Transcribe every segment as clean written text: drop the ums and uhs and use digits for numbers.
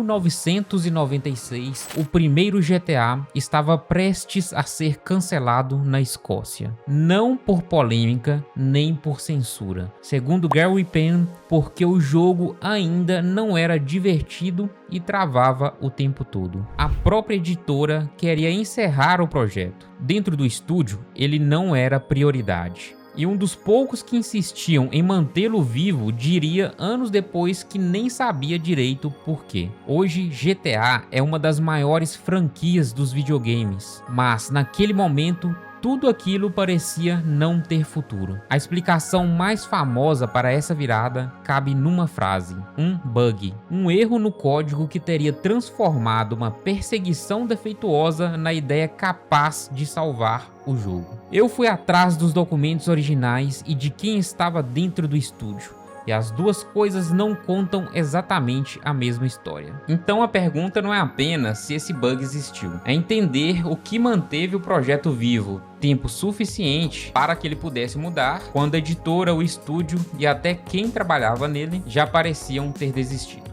1996, o primeiro GTA estava prestes a ser cancelado na Escócia. Não por polêmica, nem por censura. Segundo Gary Penn, porque o jogo ainda não era divertido e travava o tempo todo. A própria editora queria encerrar o projeto. Dentro do estúdio, ele não era prioridade. E um dos poucos que insistiam em mantê-lo vivo diria anos depois que nem sabia direito por quê. Hoje, GTA é uma das maiores franquias dos videogames, mas naquele momento tudo aquilo parecia não ter futuro. A explicação mais famosa para essa virada cabe numa frase: um bug. Um erro no código que teria transformado uma perseguição defeituosa na ideia capaz de salvar o jogo. Eu fui atrás dos documentos originais e de quem estava dentro do estúdio. E as duas coisas não contam exatamente a mesma história. Então a pergunta não é apenas se esse bug existiu, é entender o que manteve o projeto vivo tempo suficiente para que ele pudesse mudar quando a editora, o estúdio e até quem trabalhava nele já pareciam ter desistido.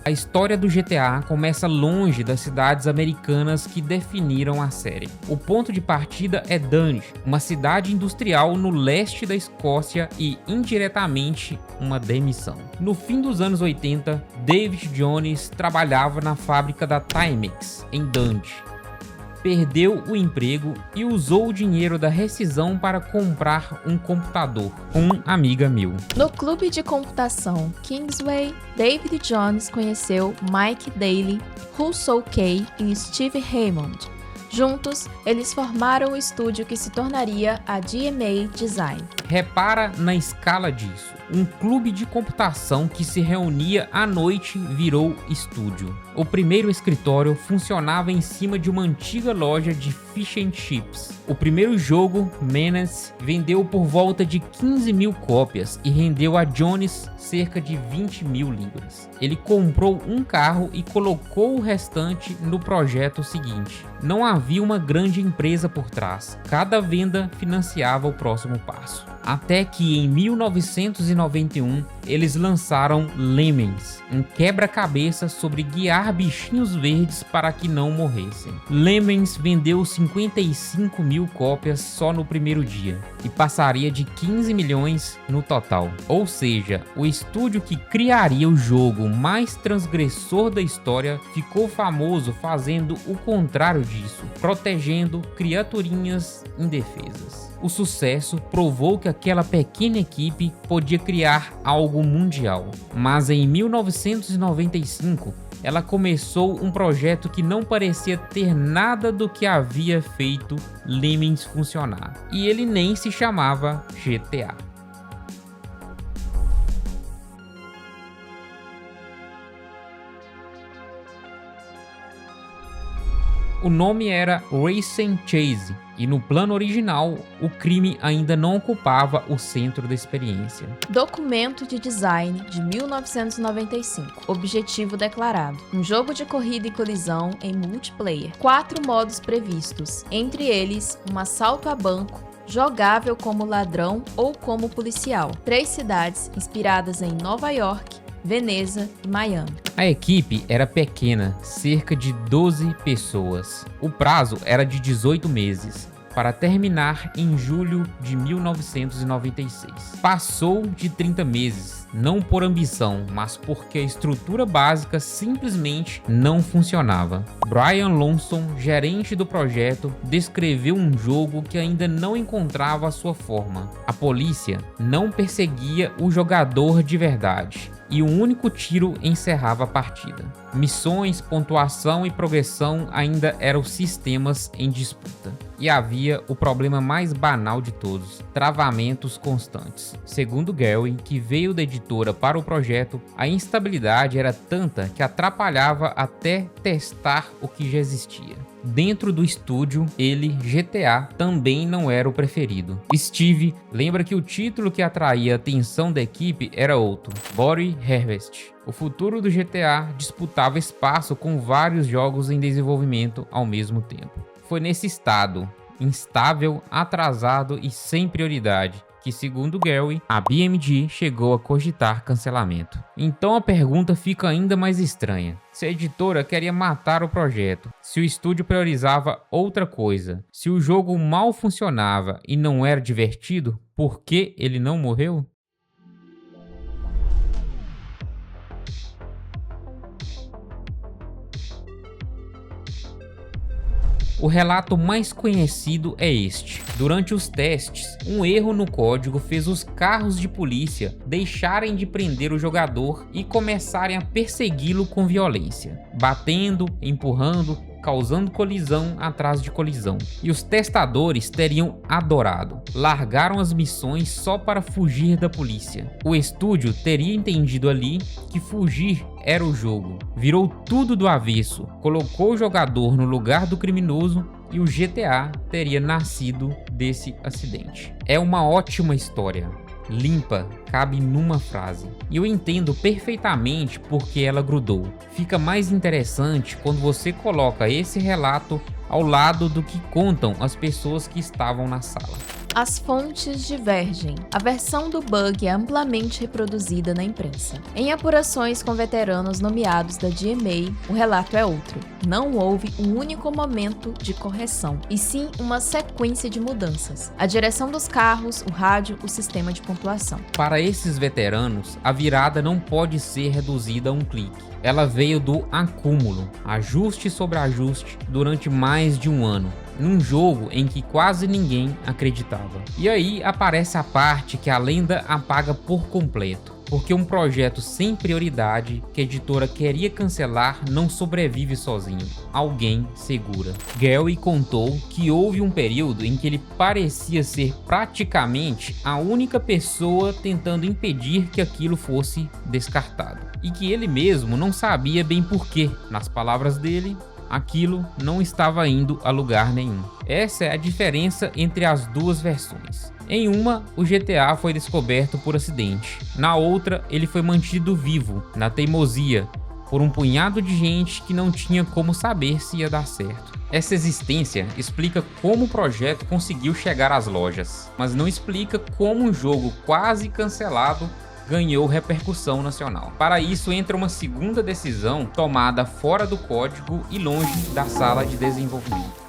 A história do GTA começa longe das cidades americanas que definiram a série. O ponto de partida é Dundee, uma cidade industrial no leste da Escócia e, indiretamente, uma demissão. No fim dos anos 80, David Jones trabalhava na fábrica da Timex, em Dundee. Perdeu o emprego e usou o dinheiro da rescisão para comprar um computador com uma amiga meu. No clube de computação Kingsway, David Jones conheceu Mike Daly, Russell Kay e Steve Raymond. Juntos, eles formaram o estúdio que se tornaria a DMA Design. Repara na escala disso. Um clube de computação que se reunia à noite virou estúdio. O primeiro escritório funcionava em cima de uma antiga loja de fish and chips. O primeiro jogo, Menace, vendeu por volta de 15 mil cópias e rendeu a Jones cerca de 20 mil libras. Ele comprou um carro e colocou o restante no projeto seguinte. Não havia uma grande empresa por trás. Cada venda financiava o próximo passo. Até que em 1991 eles lançaram Lemmings, um quebra-cabeça sobre guiar bichinhos verdes para que não morressem. Lemmings vendeu 55 mil cópias só no primeiro dia e passaria de 15 milhões no total. Ou seja, o estúdio que criaria o jogo mais transgressor da história ficou famoso fazendo o contrário disso, protegendo criaturinhas indefesas. O sucesso provou que aquela pequena equipe podia criar algo mundial, mas em 1995 ela começou um projeto que não parecia ter nada do que havia feito Lemmings funcionar, e ele nem se chamava GTA. O nome era Racing Chase, e no plano original, o crime ainda não ocupava o centro da experiência. Documento de design de 1995. Objetivo declarado: um jogo de corrida e colisão em multiplayer. 4 modos previstos, entre eles um assalto a banco, jogável como ladrão ou como policial. 3 cidades inspiradas em Nova York, Veneza e Miami. A equipe era pequena, cerca de 12 pessoas. O prazo era de 18 meses, para terminar em julho de 1996. Passou de 30 meses, não por ambição, mas porque a estrutura básica simplesmente não funcionava. Brian Lonson, gerente do projeto, descreveu um jogo que ainda não encontrava a sua forma. A polícia não perseguia o jogador de verdade, e um único tiro encerrava a partida. Missões, pontuação e progressão ainda eram sistemas em disputa. E havia o problema mais banal de todos: travamentos constantes. Segundo Gary, que veio da editora para o projeto, a instabilidade era tanta que atrapalhava até testar o que já existia. Dentro do estúdio, ele, GTA, também não era o preferido. Steve lembra que o título que atraía a atenção da equipe era outro: Body Harvest. O futuro do GTA disputava espaço com vários jogos em desenvolvimento ao mesmo tempo. Foi nesse estado, instável, atrasado e sem prioridade, que, segundo Gary, a BMG chegou a cogitar cancelamento. Então a pergunta fica ainda mais estranha. Se a editora queria matar o projeto, se o estúdio priorizava outra coisa, se o jogo mal funcionava e não era divertido, por que ele não morreu? O relato mais conhecido é este. Durante os testes, um erro no código fez os carros de polícia deixarem de prender o jogador e começarem a persegui-lo com violência, batendo, empurrando, causando colisão atrás de colisão. E os testadores teriam adorado. Largaram as missões só para fugir da polícia. O estúdio teria entendido ali que fugir era o jogo. Virou tudo do avesso, colocou o jogador no lugar do criminoso e o GTA teria nascido desse acidente. É uma ótima história. Limpa, cabe numa frase. E eu entendo perfeitamente porque ela grudou. Fica mais interessante quando você coloca esse relato ao lado do que contam as pessoas que estavam na sala. As fontes divergem. A versão do bug é amplamente reproduzida na imprensa. Em apurações com veteranos nomeados da DMA, o relato é outro. Não houve um único momento de correção, e sim uma sequência de mudanças. A direção dos carros, o rádio, o sistema de pontuação. Para esses veteranos, a virada não pode ser reduzida a um clique. Ela veio do acúmulo, ajuste sobre ajuste, durante mais de um ano, num jogo em que quase ninguém acreditava. E aí aparece a parte que a lenda apaga por completo. Porque um projeto sem prioridade que a editora queria cancelar não sobrevive sozinho. Alguém segura. Gary contou que houve um período em que ele parecia ser praticamente a única pessoa tentando impedir que aquilo fosse descartado. E que ele mesmo não sabia bem porquê. Nas palavras dele, aquilo não estava indo a lugar nenhum. Essa é a diferença entre as duas versões. Em uma, o GTA foi descoberto por acidente. Na outra, ele foi mantido vivo, na teimosia, por um punhado de gente que não tinha como saber se ia dar certo. Essa existência explica como o projeto conseguiu chegar às lojas, mas não explica como um jogo quase cancelado ganhou repercussão nacional. Para isso entra uma segunda decisão tomada fora do código e longe da sala de desenvolvimento.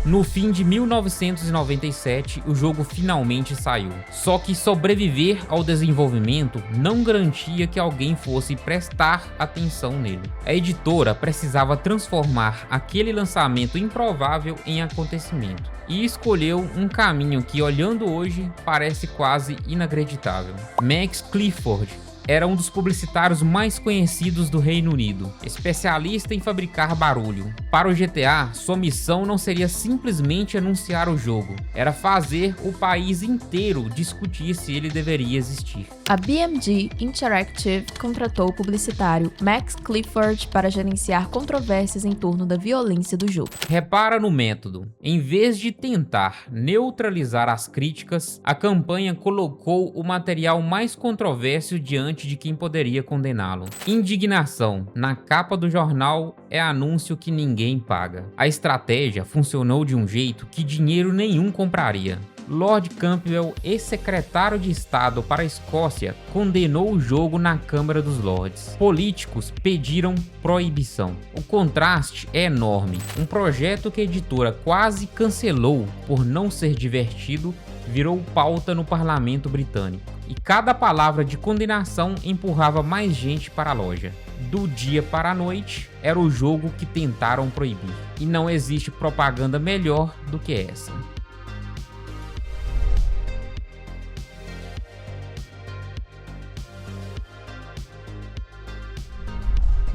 No fim de 1997, o jogo finalmente saiu. Só que sobreviver ao desenvolvimento não garantia que alguém fosse prestar atenção nele. A editora precisava transformar aquele lançamento improvável em acontecimento. E escolheu um caminho que, olhando hoje, parece quase inacreditável. Max Clifford era um dos publicitários mais conhecidos do Reino Unido, especialista em fabricar barulho. Para o GTA, sua missão não seria simplesmente anunciar o jogo, era fazer o país inteiro discutir se ele deveria existir. A BMG Interactive contratou o publicitário Max Clifford para gerenciar controvérsias em torno da violência do jogo. Repara no método. Em vez de tentar neutralizar as críticas, a campanha colocou o material mais controverso diante de quem poderia condená-lo. Indignação. Na capa do jornal é anúncio que ninguém paga. A estratégia funcionou de um jeito que dinheiro nenhum compraria. Lord Campbell, ex-secretário de Estado para a Escócia, condenou o jogo na Câmara dos Lordes. Políticos pediram proibição. O contraste é enorme. Um projeto que a editora quase cancelou por não ser divertido virou pauta no parlamento britânico. E cada palavra de condenação empurrava mais gente para a loja. Do dia para a noite, era o jogo que tentaram proibir. E não existe propaganda melhor do que essa.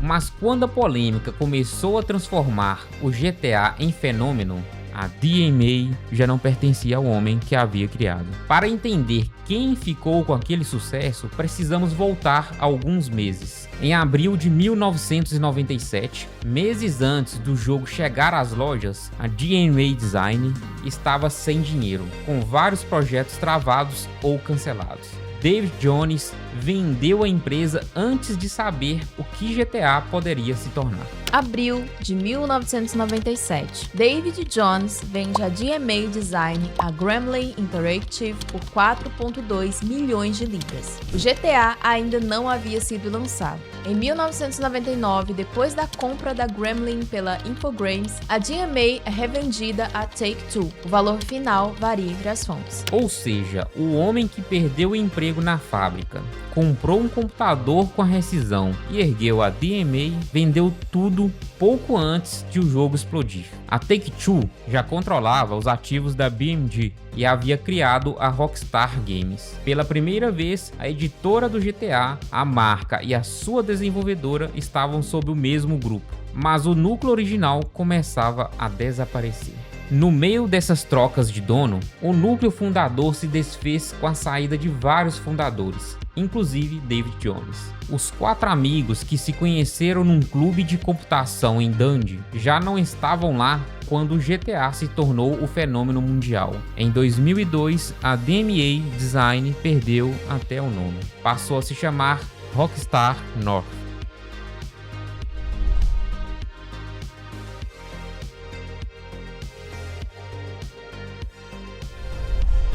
Mas quando a polêmica começou a transformar o GTA em fenômeno, a DMA já não pertencia ao homem que a havia criado. Para entender quem ficou com aquele sucesso, precisamos voltar alguns meses. Em abril de 1997, meses antes do jogo chegar às lojas, a DMA Design estava sem dinheiro, com vários projetos travados ou cancelados. David Jones, vendeu a empresa antes de saber o que GTA poderia se tornar. Abril de 1997. David Jones vende a DMA Design a Gremlin Interactive por 4,2 milhões de libras. O GTA ainda não havia sido lançado. Em 1999, depois da compra da Gremlin pela Infogrames, a DMA é revendida a Take-Two. O valor final varia entre as fontes. Ou seja, o homem que perdeu o emprego na fábrica, comprou um computador com a rescisão e ergueu a DMA, vendeu tudo pouco antes de o jogo explodir. A Take-Two já controlava os ativos da BMG e havia criado a Rockstar Games. Pela primeira vez, a editora do GTA, a marca e a sua desenvolvedora estavam sob o mesmo grupo, mas o núcleo original começava a desaparecer. No meio dessas trocas de dono, o núcleo fundador se desfez com a saída de vários fundadores, inclusive David Jones. Os 4 amigos que se conheceram num clube de computação em Dundee já não estavam lá quando o GTA se tornou o fenômeno mundial. Em 2002, a DMA Design perdeu até o nome. Passou a se chamar Rockstar North.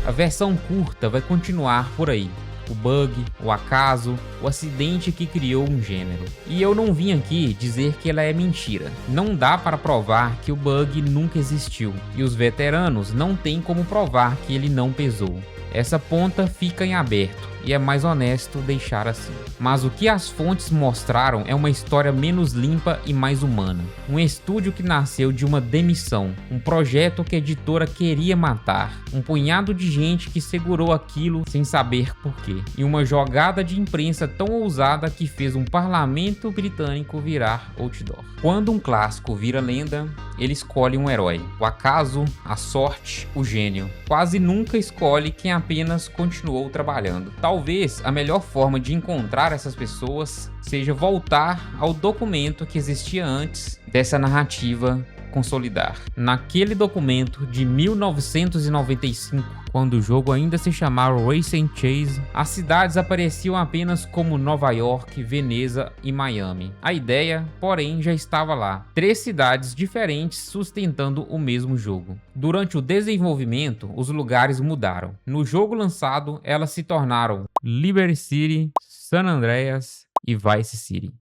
A versão curta vai continuar por aí. O bug, o acaso, o acidente que criou um gênero. E eu não vim aqui dizer que ela é mentira. Não dá para provar que o bug nunca existiu. E os veteranos não têm como provar que ele não pesou. Essa ponta fica em aberto e é mais honesto deixar assim. Mas o que as fontes mostraram é uma história menos limpa e mais humana. Um estúdio que nasceu de uma demissão, um projeto que a editora queria matar, um punhado de gente que segurou aquilo sem saber porquê, e uma jogada de imprensa tão ousada que fez um parlamento britânico virar outdoor. Quando um clássico vira lenda, ele escolhe um herói. O acaso, a sorte, o gênio. Quase nunca escolhe quem apenas continuou trabalhando. Talvez a melhor forma de encontrar essas pessoas seja voltar ao documento que existia antes dessa narrativa consolidar. Naquele documento de 1995, quando o jogo ainda se chamava Race and Chase, as cidades apareciam apenas como Nova York, Veneza e Miami. A ideia, porém, já estava lá. 3 cidades diferentes sustentando o mesmo jogo. Durante o desenvolvimento, os lugares mudaram. No jogo lançado, elas se tornaram Liberty City, San Andreas e Vice City.